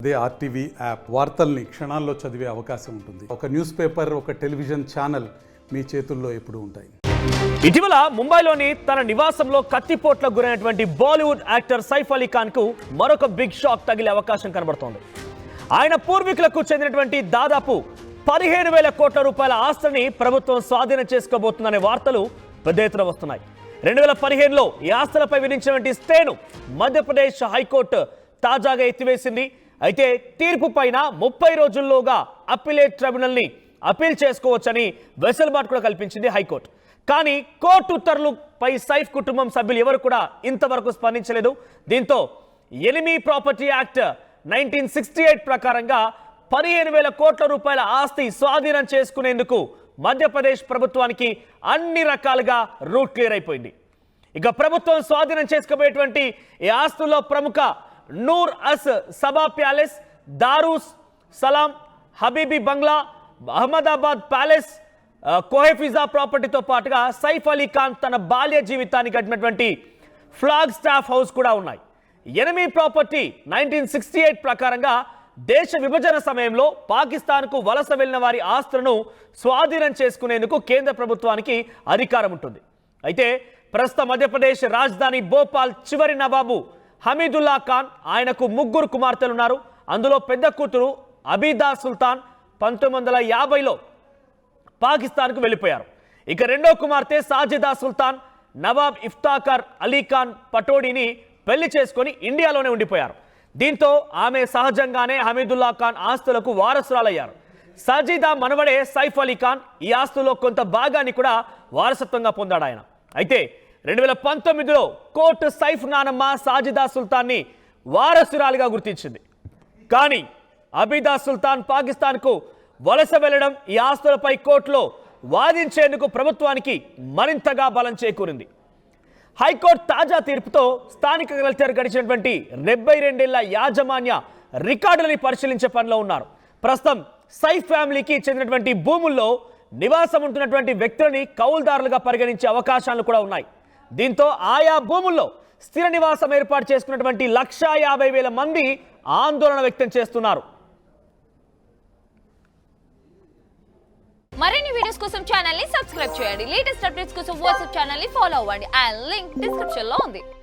అదే RTV app వార్తల్ని క్షణాల్లో చదివే అవకాశం ఉంటుంది. ఒక న్యూస్ పేపర్, ఒక టెలివిజన్ ఛానల్ మీ చేతుల్లో ఎప్పుడూ ఉంటాయి. ఇటీవల ముంబైలోని తన నివాసంలో కత్తిపోట్లకు గురైనటువంటి బాలీవుడ్ యాక్టర్ సైఫ్ అలీ ఖాన్ కు మరొక బిగ్ షాక్ తగిలే అవకాశం కనబడుతోంది. ఆయన పూర్వీకులకు చెందినటువంటి దాదాపు 15,000 కోట్ల రూపాయల ఆస్తిని ప్రభుత్వం స్వాధీనం చేసుకోబోతుందనే వార్తలు పెద్ద ఎత్తున వస్తున్నాయి. 2015లో ఈ ఆస్తులపై విధించినటువంటి స్టేను మధ్యప్రదేశ్ హైకోర్టు తాజాగా ఎత్తివేసింది. అయితే తీర్పు పైన 30 రోజుల్లోగా అప్పీలేట్ ట్రిబ్యునల్ని అప్పీల్ చేసుకోవచ్చని వెసులుబాటు కూడా కల్పించింది హైకోర్టు. కానీ కోర్టు ఉత్తర్వులపై సైఫ్ కుటుంబం సభ్యులు ఎవరు కూడా ఇంతవరకు స్పందించలేదు. దీంతో ఎనిమీ ప్రాపర్టీ యాక్ట్ 1968 ప్రకారంగా 15,000 కోట్ల రూపాయల ఆస్తి స్వాధీనం చేసుకునేందుకు మధ్యప్రదేశ్ ప్రభుత్వానికి అన్ని రకాలుగా రూట్ క్లియర్ అయిపోయింది. ఇక ప్రభుత్వం స్వాధీనం చేసుకోబోయేటువంటి ఈ ఆస్తుల్లో ప్రముఖ నూర్ అస్ సబా ప్యాలెస్, దారూస్ సలాం, హబీబీ బంగ్లా, అహ్మదాబాద్ ప్యాలెస్, కోహెఫిజా ప్రాపర్టీతో పాటుగా సైఫ్ అలీ ఖాన్ తన బాల్య జీవితాన్ని గడిపినటువంటి ఫ్లాగ్ స్టాఫ్ హౌస్ కూడా ఉన్నాయి. ఎనిమీ ప్రాపర్టీ 1968 ప్రకారంగా దేశ విభజన సమయంలో పాకిస్తాన్కు వలస వెళ్లిన వారి ఆస్తులను స్వాధీనం చేసుకునేందుకు కేంద్ర ప్రభుత్వానికి అధికారం ఉంటుంది. అయితే ప్రస్తుత మధ్యప్రదేశ్ రాజధాని భోపాల్ చివరి నవాబు హమీదుల్లా ఖాన్, ఆయనకు 3 కుమార్తెలు ఉన్నారు. అందులో పెద్ద కూతురు అబీదా సుల్తాన్ 1950లో పాకిస్తాన్కు వెళ్ళిపోయారు. ఇక రెండో కుమార్తె సాజిదా సుల్తాన్ నవాబ్ ఇఫ్తాఖర్ అలీ ఖాన్ పటోడీని పెళ్లి చేసుకొని ఇండియాలోనే ఉండిపోయారు. దీంతో ఆమె సహజంగానే హమీదుల్లా ఖాన్ ఆస్తులకు వారసురాలయ్యారు. సాజిదా మనవడే సైఫ్ అలీ ఖాన్ ఈ ఆస్తులో కొంత భాగాన్ని కూడా వారసత్వంగా పొందాడు ఆయన. అయితే 2019లో కోర్టు సైఫ్ నానమ్మ సాజిదా సుల్తాన్ని వారసురాలిగా గుర్తించింది. కానీ అబీదా సుల్తాన్ పాకిస్తాన్కు వలస వెళ్లడం ఈ ఆస్తులపై కోర్టులో వాదించేందుకు ప్రభుత్వానికి మరింతగా బలం చేకూరింది. హైకోర్టు తాజా తీర్పుతో స్థానిక కలెక్టర్ గడిచినటువంటి 72 ఏళ్ల యాజమాన్య రికార్డులని పరిశీలించే పనిలో ఉన్నారు. ప్రస్తుతం సైఫ్ ఫ్యామిలీకి చెందినటువంటి భూముల్లో నివాసం ఉంటున్నటువంటి వ్యక్తులని కౌలుదారులుగా పరిగణించే అవకాశాలు కూడా ఉన్నాయి. దీంతో ఆయా భూముల్లో స్థిర నివాసం ఏర్పాటు చేసుకున్నటువంటి 150,000 మంది ఆందోళన వ్యక్తం చేస్తున్నారు. మరిన్ని వీడియోస్ కోసం ఛానల్ ని సబ్స్క్రైబ్ చేయండి. లేటెస్ట్ అప్డేట్స్ కోసం వాట్సాప్ ఛానల్ ని ఫాలో అవ్వండి. ఆ లింక్ డిస్క్రిప్షన్ లో ఉంది.